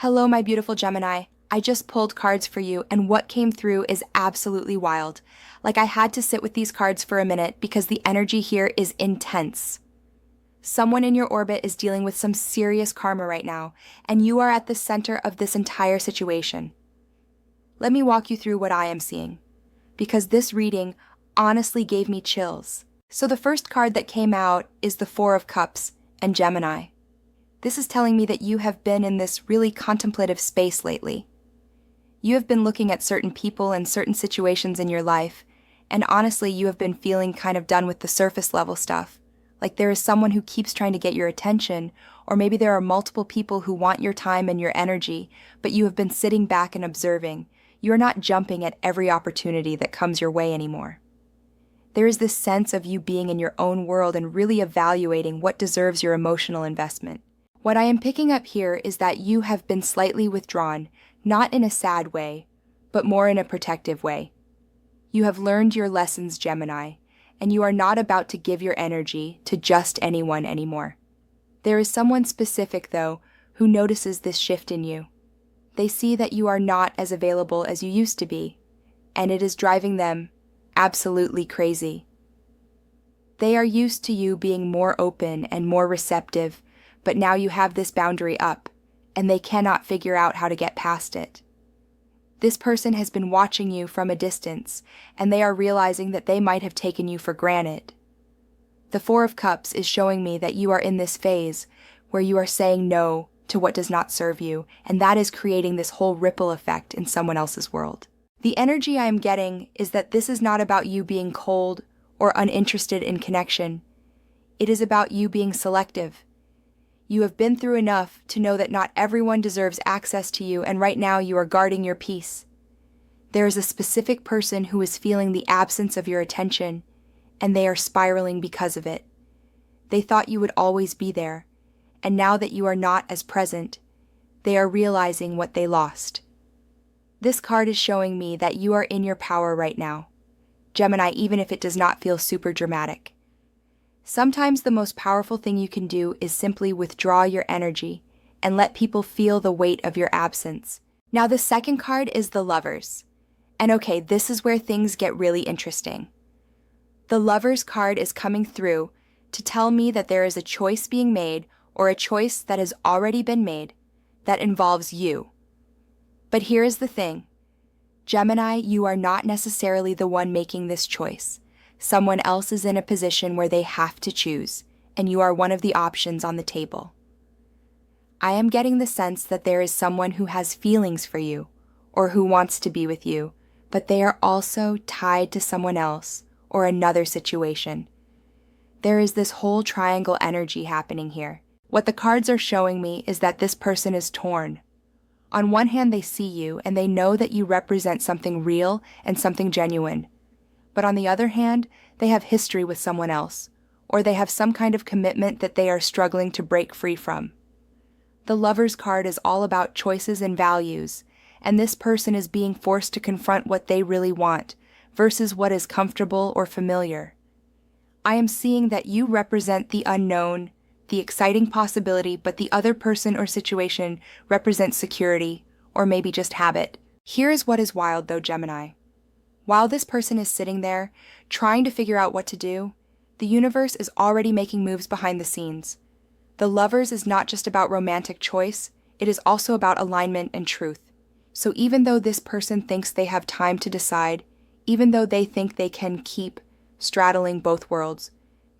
Hello, my beautiful Gemini. I just pulled cards for you, and what came through is absolutely wild. Like I had to sit with these cards for a minute because the energy here is intense. Someone in your orbit is dealing with some serious karma right now, and you are at the center of this entire situation. Let me walk you through what I am seeing, because this reading honestly gave me chills. So the first card that came out is the Four of Cups and Gemini. This is telling me that you have been in this really contemplative space lately. You have been looking at certain people and certain situations in your life, and honestly, you have been feeling kind of done with the surface level stuff. Like there is someone who keeps trying to get your attention, or maybe there are multiple people who want your time and your energy, but you have been sitting back and observing. You are not jumping at every opportunity that comes your way anymore. There is this sense of you being in your own world and really evaluating what deserves your emotional investment. What I am picking up here is that you have been slightly withdrawn, not in a sad way, but more in a protective way. You have learned your lessons, Gemini, and you are not about to give your energy to just anyone anymore. There is someone specific, though, who notices this shift in you. They see that you are not as available as you used to be, and it is driving them absolutely crazy. They are used to you being more open and more receptive, but now you have this boundary up, and they cannot figure out how to get past it. This person has been watching you from a distance, and they are realizing that they might have taken you for granted. The Four of Cups is showing me that you are in this phase where you are saying no to what does not serve you, and that is creating this whole ripple effect in someone else's world. The energy I am getting is that this is not about you being cold or uninterested in connection. It is about you being selective. You have been through enough to know that not everyone deserves access to you, and right now you are guarding your peace. There is a specific person who is feeling the absence of your attention, and they are spiraling because of it. They thought you would always be there, and now that you are not as present, they are realizing what they lost. This card is showing me that you are in your power right now, Gemini, even if it does not feel super dramatic. Sometimes the most powerful thing you can do is simply withdraw your energy and let people feel the weight of your absence. Now the second card is the Lovers. And okay, this is where things get really interesting. The Lovers card is coming through to tell me that there is a choice being made, or a choice that has already been made, that involves you. But here is the thing. Gemini, you are not necessarily the one making this choice. Someone else is in a position where they have to choose, and you are one of the options on the table. I am getting the sense that there is someone who has feelings for you, or who wants to be with you, but they are also tied to someone else or another situation. There is this whole triangle energy happening here. What the cards are showing me is that this person is torn. On one hand, they see you, and they know that you represent something real and something genuine. But on the other hand, they have history with someone else, or they have some kind of commitment that they are struggling to break free from. The Lovers card is all about choices and values, and this person is being forced to confront what they really want versus what is comfortable or familiar. I am seeing that you represent the unknown, the exciting possibility, but the other person or situation represents security, or maybe just habit. Here is what is wild though, Gemini. While this person is sitting there, trying to figure out what to do, the universe is already making moves behind the scenes. The Lovers is not just about romantic choice, it is also about alignment and truth. So even though this person thinks they have time to decide, even though they think they can keep straddling both worlds,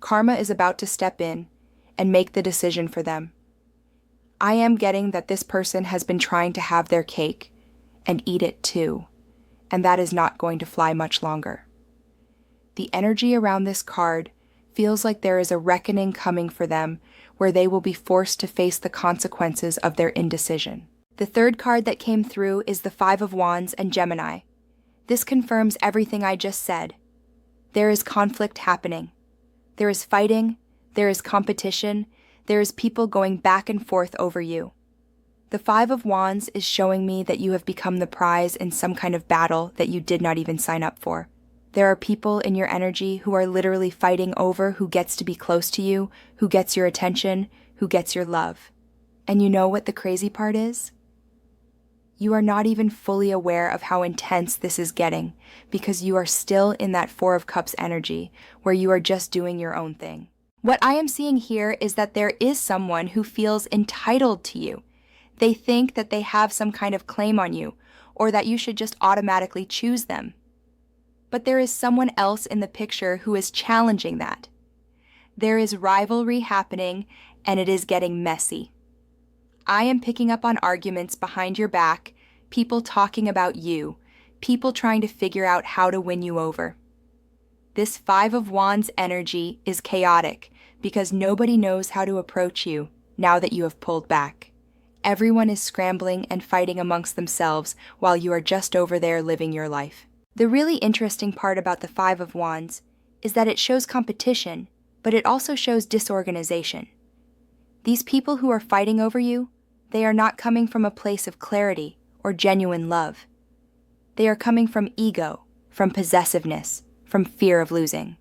karma is about to step in and make the decision for them. I am getting that this person has been trying to have their cake and eat it too, and that is not going to fly much longer. The energy around this card feels like there is a reckoning coming for them where they will be forced to face the consequences of their indecision. The third card that came through is the Five of Wands and Gemini. This confirms everything I just said. There is conflict happening. There is fighting, there is competition, there is people going back and forth over you. The Five of Wands is showing me that you have become the prize in some kind of battle that you did not even sign up for. There are people in your energy who are literally fighting over who gets to be close to you, who gets your attention, who gets your love. And you know what the crazy part is? You are not even fully aware of how intense this is getting because you are still in that Four of Cups energy where you are just doing your own thing. What I am seeing here is that there is someone who feels entitled to you. They think that they have some kind of claim on you or that you should just automatically choose them. But there is someone else in the picture who is challenging that. There is rivalry happening and it is getting messy. I am picking up on arguments behind your back, people talking about you, people trying to figure out how to win you over. This Five of Wands energy is chaotic because nobody knows how to approach you now that you have pulled back. Everyone is scrambling and fighting amongst themselves while you are just over there living your life. The really interesting part about the Five of Wands is that it shows competition, but it also shows disorganization. These people who are fighting over you, they are not coming from a place of clarity or genuine love. They are coming from ego, from possessiveness, from fear of losing.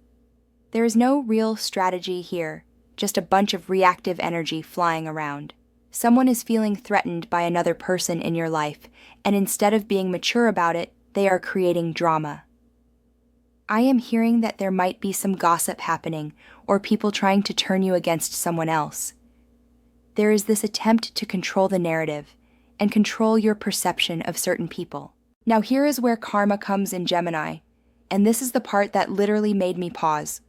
There is no real strategy here, just a bunch of reactive energy flying around. Someone is feeling threatened by another person in your life, and instead of being mature about it, they are creating drama. I am hearing that there might be some gossip happening or people trying to turn you against someone else. There is this attempt to control the narrative and control your perception of certain people. Now here is where karma comes in Gemini, and this is the part that literally made me pause.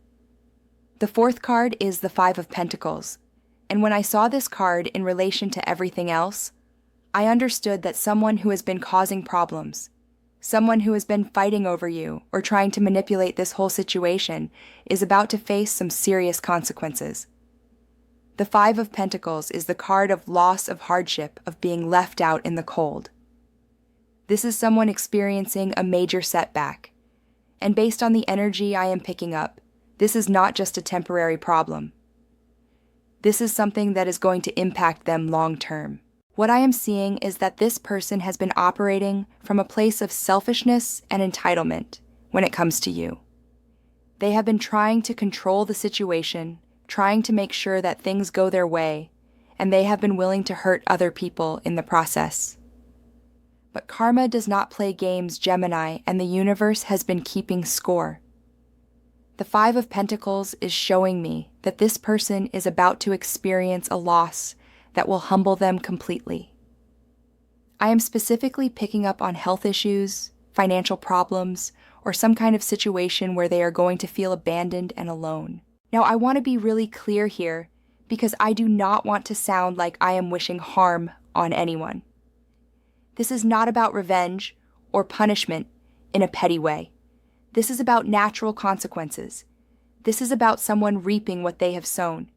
The fourth card is the Five of Pentacles, and when I saw this card in relation to everything else, I understood that someone who has been causing problems, someone who has been fighting over you or trying to manipulate this whole situation is about to face some serious consequences. The Five of Pentacles is the card of loss, of hardship, of being left out in the cold. This is someone experiencing a major setback. And based on the energy I am picking up, this is not just a temporary problem. This is something that is going to impact them long term. What I am seeing is that this person has been operating from a place of selfishness and entitlement when it comes to you. They have been trying to control the situation, trying to make sure that things go their way, and they have been willing to hurt other people in the process. But karma does not play games, Gemini, and the universe has been keeping score. The Five of Pentacles is showing me that this person is about to experience a loss that will humble them completely. I am specifically picking up on health issues, financial problems, or some kind of situation where they are going to feel abandoned and alone. Now, I want to be really clear here because I do not want to sound like I am wishing harm on anyone. This is not about revenge or punishment in a petty way. This is about natural consequences. This is about someone reaping what they have sown.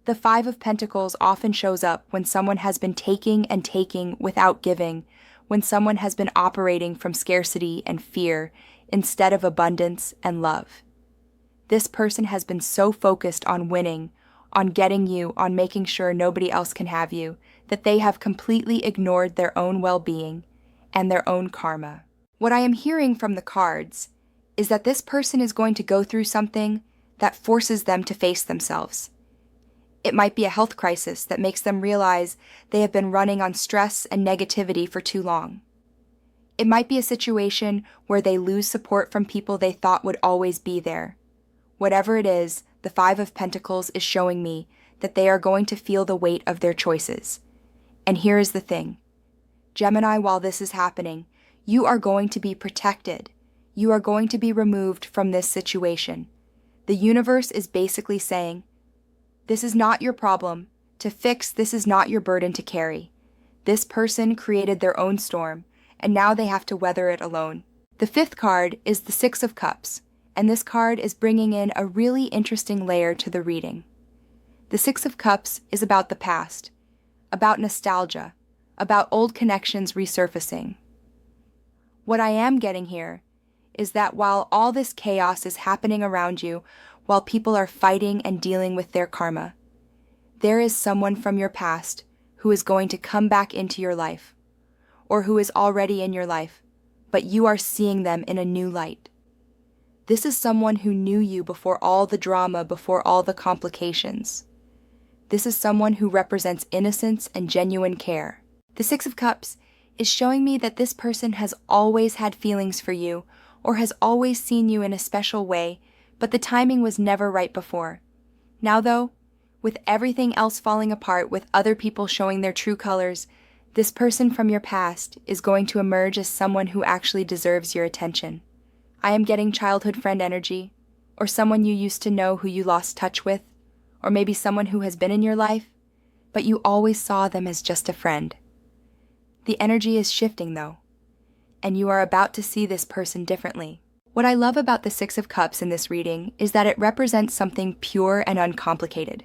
The Five of Pentacles often shows up when someone has been taking and taking without giving, when someone has been operating from scarcity and fear instead of abundance and love. This person has been so focused on winning, on getting you, on making sure nobody else can have you, that they have completely ignored their own well-being and their own karma. What I am hearing from the cards is that this person is going to go through something that forces them to face themselves. It might be a health crisis that makes them realize they have been running on stress and negativity for too long. It might be a situation where they lose support from people they thought would always be there. Whatever it is, the Five of Pentacles is showing me that they are going to feel the weight of their choices. And here is the thing. Gemini, while this is happening, you are going to be protected. You are going to be removed from this situation. The universe is basically saying, this is not your problem to fix, this is not your burden to carry. This person created their own storm, and now they have to weather it alone. The fifth card is the Six of Cups, and this card is bringing in a really interesting layer to the reading. The Six of Cups is about the past, about nostalgia, about old connections resurfacing. What I am getting here is that while all this chaos is happening around you, while people are fighting and dealing with their karma, there is someone from your past who is going to come back into your life, or who is already in your life, but you are seeing them in a new light. This is someone who knew you before all the drama, before all the complications. This is someone who represents innocence and genuine care. The Six of Cups is showing me that this person has always had feelings for you or has always seen you in a special way, but the timing was never right before. Now though, with everything else falling apart, with other people showing their true colors, this person from your past is going to emerge as someone who actually deserves your attention. I am getting childhood friend energy, or someone you used to know who you lost touch with, or maybe someone who has been in your life, but you always saw them as just a friend. The energy is shifting though, and you are about to see this person differently. What I love about the Six of Cups in this reading is that it represents something pure and uncomplicated.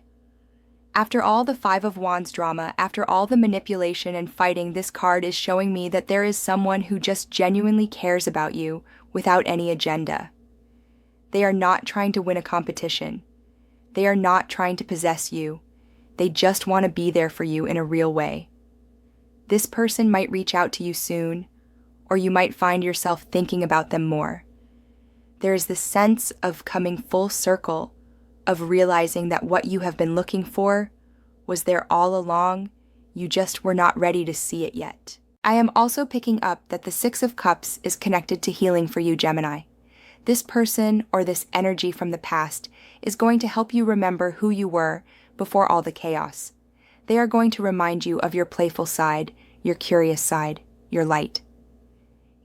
After all the Five of Wands drama, after all the manipulation and fighting, this card is showing me that there is someone who just genuinely cares about you without any agenda. They are not trying to win a competition. They are not trying to possess you. They just want to be there for you in a real way. This person might reach out to you soon, or you might find yourself thinking about them more. There is this sense of coming full circle, of realizing that what you have been looking for was there all along, you just were not ready to see it yet. I am also picking up that the Six of Cups is connected to healing for you, Gemini. This person or this energy from the past is going to help you remember who you were before all the chaos. They are going to remind you of your playful side, your curious side, your light.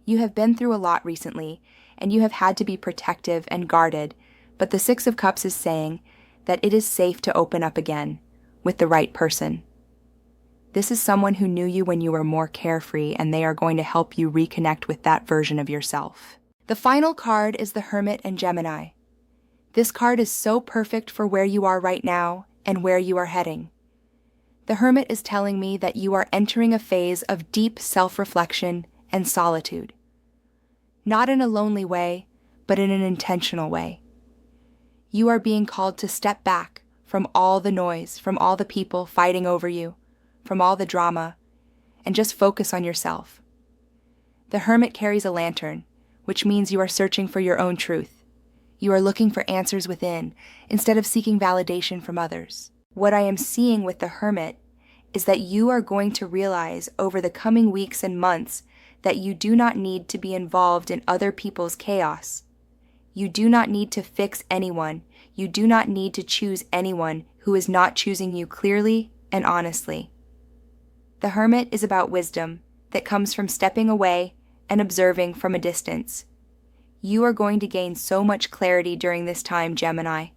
You have been through a lot recently, and you have had to be protective and guarded, but the Six of Cups is saying that it is safe to open up again with the right person. This is someone who knew you when you were more carefree, and they are going to help you reconnect with that version of yourself. The final card is the Hermit and Gemini. This card is so perfect for where you are right now and where you are heading. The Hermit is telling me that you are entering a phase of deep self-reflection and solitude. Not in a lonely way, but in an intentional way. You are being called to step back from all the noise, from all the people fighting over you, from all the drama, and just focus on yourself. The Hermit carries a lantern, which means you are searching for your own truth. You are looking for answers within, instead of seeking validation from others. What I am seeing with the Hermit is that you are going to realize over the coming weeks and months that you do not need to be involved in other people's chaos. You do not need to fix anyone. You do not need to choose anyone who is not choosing you clearly and honestly. The Hermit is about wisdom that comes from stepping away and observing from a distance. You are going to gain so much clarity during this time, Gemini.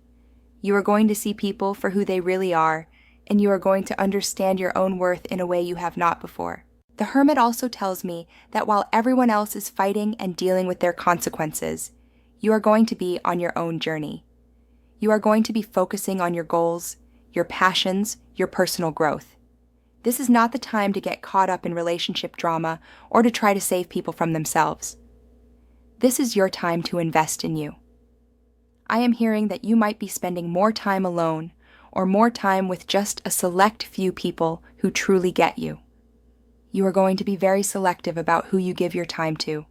You are going to see people for who they really are, and you are going to understand your own worth in a way you have not before. The Hermit also tells me that while everyone else is fighting and dealing with their consequences, you are going to be on your own journey. You are going to be focusing on your goals, your passions, your personal growth. This is not the time to get caught up in relationship drama or to try to save people from themselves. This is your time to invest in you. I am hearing that you might be spending more time alone or more time with just a select few people who truly get you. You are going to be very selective about who you give your time to,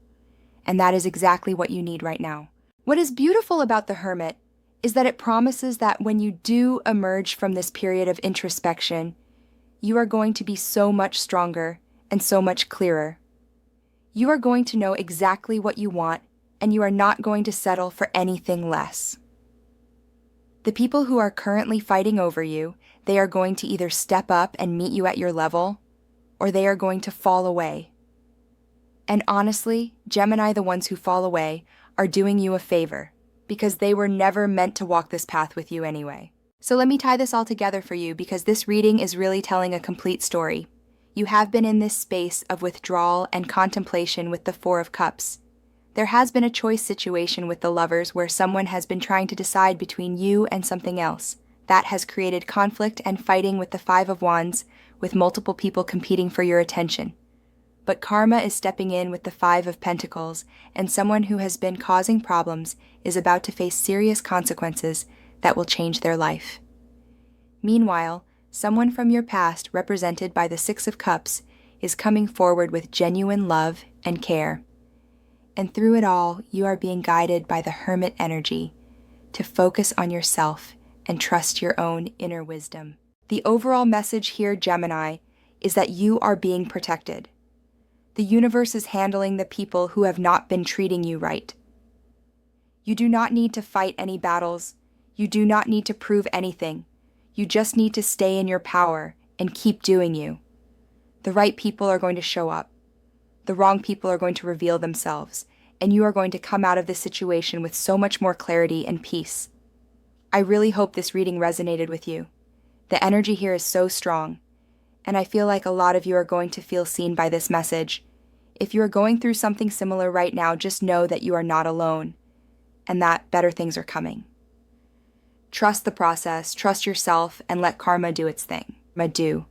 and that is exactly what you need right now. What is beautiful about the Hermit is that it promises that when you do emerge from this period of introspection, you are going to be so much stronger and so much clearer. You are going to know exactly what you want, and you are not going to settle for anything less. The people who are currently fighting over you, they are going to either step up and meet you at your level, or they are going to fall away. And honestly, Gemini, the ones who fall away, are doing you a favor, because they were never meant to walk this path with you anyway. So let me tie this all together for you, because this reading is really telling a complete story. You have been in this space of withdrawal and contemplation with the Four of Cups. There has been a choice situation with the Lovers where someone has been trying to decide between you and something else. That has created conflict and fighting with the Five of Wands, with multiple people competing for your attention. But karma is stepping in with the Five of Pentacles, and someone who has been causing problems is about to face serious consequences that will change their life. Meanwhile, someone from your past, represented by the Six of Cups, is coming forward with genuine love and care. And through it all, you are being guided by the Hermit energy to focus on yourself and trust your own inner wisdom. The overall message here, Gemini, is that you are being protected. The universe is handling the people who have not been treating you right. You do not need to fight any battles. You do not need to prove anything. You just need to stay in your power and keep doing you. The right people are going to show up. The wrong people are going to reveal themselves, and you are going to come out of this situation with so much more clarity and peace. I really hope this reading resonated with you. The energy here is so strong, and I feel like a lot of you are going to feel seen by this message. If you are going through something similar right now, just know that you are not alone, and that better things are coming. Trust the process, trust yourself, and let karma do its thing. Do.